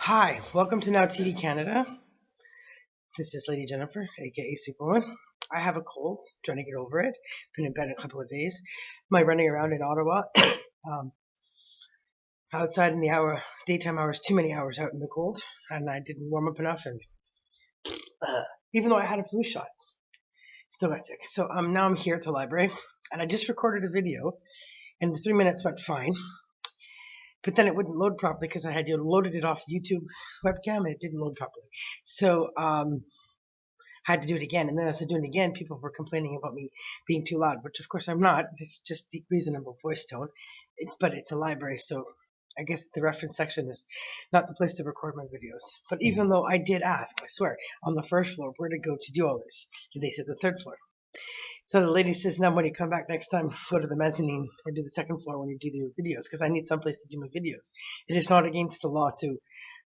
Hi, welcome to Now TV Canada. This is Lady Jennifer, aka Superwoman. I have a cold, trying to get over it. Been in bed a couple of days. My running around in Ottawa, um, outside in the daytime hours, too many hours out in the cold, and I didn't warm up enough. And uh, even though I had a flu shot, still got sick. So now I'm here at the library, and I just recorded a video, and the 3 minutes went fine. But then it wouldn't load properly because I had loaded it off the YouTube webcam, and it didn't load properly. So had to do it again. And then as I do it again, people were complaining about me being too loud, which of course I'm not. It's just deep, reasonable voice tone. But it's a library, so I guess the reference section is not the place to record my videos. But even though I did ask, I swear, on the first floor where to go to do all this, and they said the third floor. So the lady says, now when you come back next time, go to the mezzanine or do the second floor when you do your videos, because I need someplace to do my videos. It is not against the law to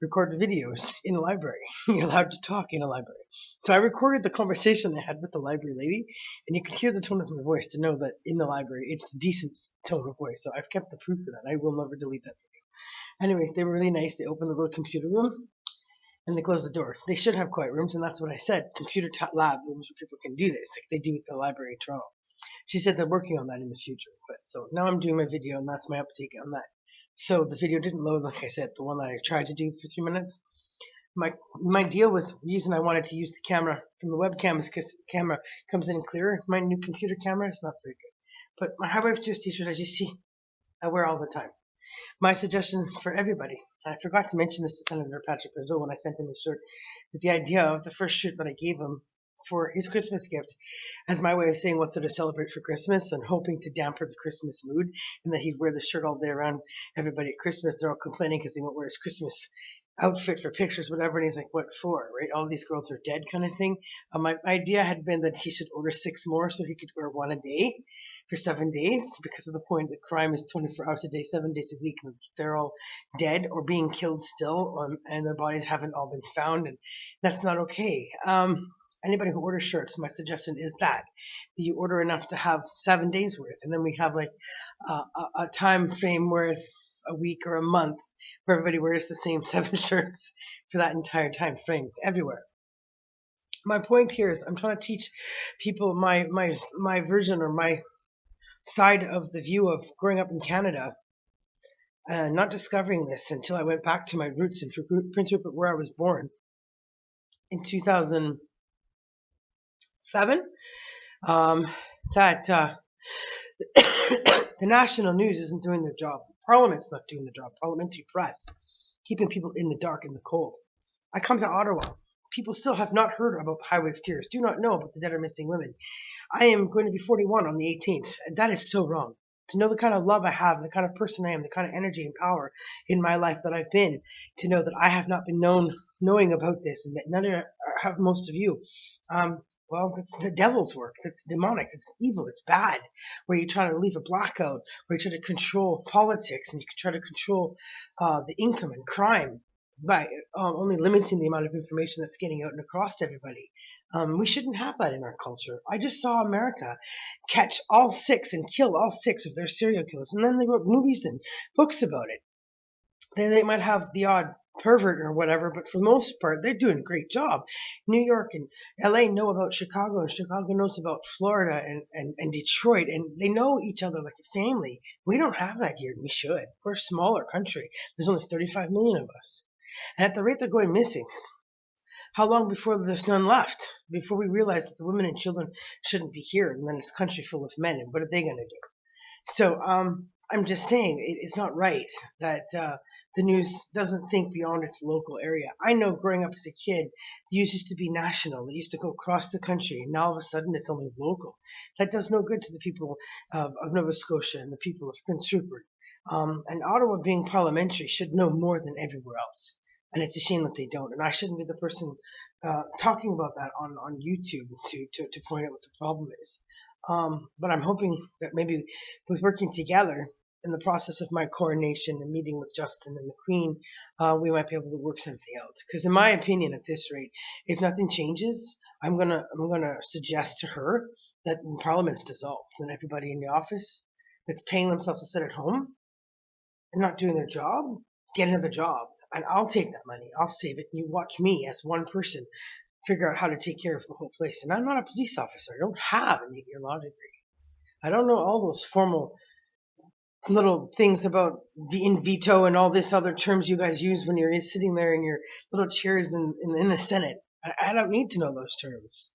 record videos in a library. You're allowed to talk in a library. So I recorded the conversation I had with the library lady, and you could hear the tone of my voice to know that in the library, it's a decent tone of voice. So I've kept the proof of that. I will never delete that video. Anyways, they were really nice. They opened the little computer room, and they close the door. They should have quiet rooms, and that's what I said. Computer lab rooms where people can do this, like they do at the library in Toronto. She said they're working on that in the future. But so now I'm doing my video, and that's my uptake on that. So the video didn't load, like I said, the one that I tried to do for 3 minutes. My deal with reason I wanted to use the camera from the webcam is because the camera comes in clearer. My new computer camera is not very good. But my Highway of Tears t-shirt, as you see, I wear all the time. My suggestions for everybody. I forgot to mention this to Senator Patrick Rizzo when I sent him his shirt, but the idea of the first shirt that I gave him for his Christmas gift as my way of saying what's to celebrate for Christmas and hoping to damper the Christmas mood, and that he'd wear the shirt all day around. Everybody at Christmas, they're all complaining because he won't wear his Christmas outfit for pictures, whatever, and he's like, what for, right? All these girls are dead kind of thing. My idea had been that he should order 6 more so he could wear one a day for 7 days, because of the point that crime is 24 hours a day, 7 days a week, and they're all dead or being killed still, and their bodies haven't all been found, and that's not okay. Anybody who orders shirts, my suggestion is that you order enough to have 7 days worth, and then we have like a time frame worth a week or a month where everybody wears the same 7 shirts for that entire time frame everywhere. My point here is I'm trying to teach people my version or my side of the view of growing up in Canada, not discovering this until I went back to my roots in Prince Rupert, where I was born in 2007. That the national news isn't doing their job. Parliament's not doing the job. Parliamentary press, keeping people in the dark, in the cold. I come to Ottawa. People still have not heard about the Highway of Tears, do not know about the dead or missing women. I am going to be 41 on the 18th, and that is so wrong. To know the kind of love I have, the kind of person I am, the kind of energy and power in my life that I've been, to know that I have not been knowing about this, and that none of have most of you. Well, that's the devil's work. That's demonic. It's evil. It's bad. Where you try to leave a blackout, where you try to control politics, and you can try to control the income and crime by only limiting the amount of information that's getting out and across to everybody. We shouldn't have that in our culture. I just saw America catch all 6 and kill all 6 of their serial killers, and then they wrote movies and books about it. Then they might have the odd pervert or whatever, but for the most part, they're doing a great job. New York and LA know about Chicago, and Chicago knows about Florida and Detroit, and they know each other like a family. We don't have that here, and we should. We're a smaller country. There's only 35 million of us. And at the rate they're going missing, how long before there's none left? Before we realize that the women and children shouldn't be here, and then it's a country full of men, and what are they going to do? So I'm just saying it's not right that the news doesn't think beyond its local area. I know growing up as a kid, the news used to be national. It used to go across the country, and now all of a sudden it's only local. That does no good to the people of Nova Scotia and the people of Prince Rupert. And Ottawa being parliamentary should know more than everywhere else. And it's a shame that they don't. And I shouldn't be the person talking about that on YouTube to point out what the problem is. But I'm hoping that maybe with working together in the process of my coronation and meeting with Justin and the Queen, we might be able to work something out. Because in my opinion, at this rate, if nothing changes, I'm gonna suggest to her that when Parliament's dissolved, then everybody in the office that's paying themselves to sit at home and not doing their job, get another job. and I'll take that money. I'll save it. And you watch me as one person figure out how to take care of the whole place. And I'm not a police officer. I don't have an 8-year law degree. I don't know all those formal little things about in veto and all this other terms you guys use when you're sitting there in your little chairs in the Senate. I don't need to know those terms.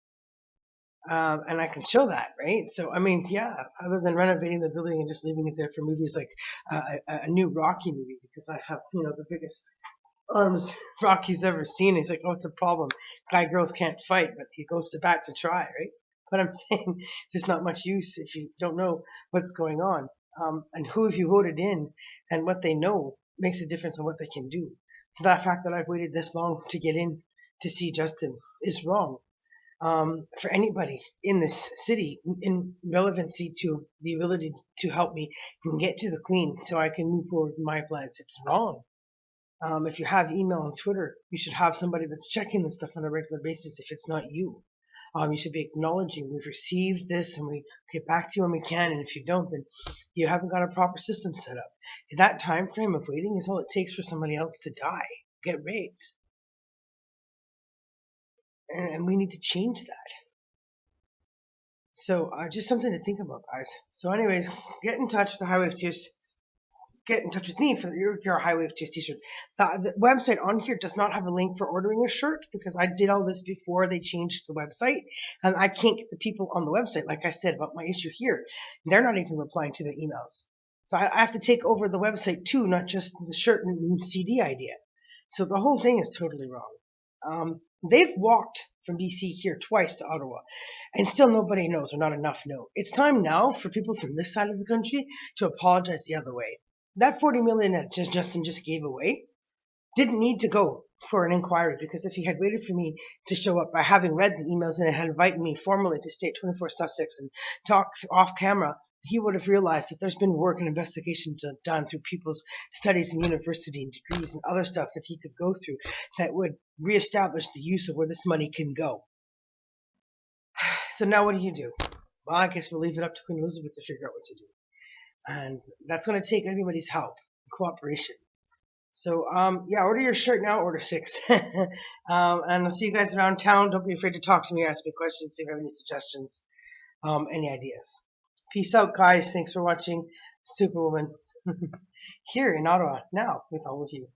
And I can show that, right? So, I mean, yeah, other than renovating the building and just leaving it there for movies like a new Rocky movie, because I have, the biggest arms Rocky's ever seen. He's like, oh, it's a problem. Girls can't fight, but he goes to bat to try, right? But I'm saying there's not much use if you don't know what's going on. And who have you voted in and what they know makes a difference on what they can do. The fact that I've waited this long to get in to see Justin is wrong. For anybody in this city in relevancy to the ability to help me get to the Queen so I can move forward with my plans. It's wrong. If you have email and Twitter, you should have somebody that's checking this stuff on a regular basis if it's not you. You should be acknowledging we've received this and we get back to you when we can. And if you don't, then you haven't got a proper system set up. That time frame of waiting is all it takes for somebody else to die, get raped. And we need to change that. So just something to think about, guys. So anyways, get in touch with the Highway of Tears. Get in touch with me for your Highway of Tears t-shirt. The website on here does not have a link for ordering a shirt because I did all this before they changed the website, and I can't get the people on the website, like I said, about my issue here. They're not even replying to their emails. So I have to take over the website too, not just the shirt and CD idea. So the whole thing is totally wrong. They've walked from BC here twice to Ottawa, and still nobody knows, or not enough know. It's time now for people from this side of the country to apologize the other way. That $40 million that Justin just gave away didn't need to go for an inquiry, because if he had waited for me to show up by having read the emails and had invited me formally to stay at 24 Sussex and talk off camera, he would have realized that there's been work and investigations done through people's studies in university and degrees and other stuff that he could go through that would reestablish the use of where this money can go. So now what do? Well, I guess we'll leave it up to Queen Elizabeth to figure out what to do. And that's going to take everybody's help and cooperation. So, order your shirt now, order 6. And I'll see you guys around town. Don't be afraid to talk to me, ask me questions, if you have any suggestions, any ideas. Peace out, guys. Thanks for watching Superwoman here in Ottawa now with all of you.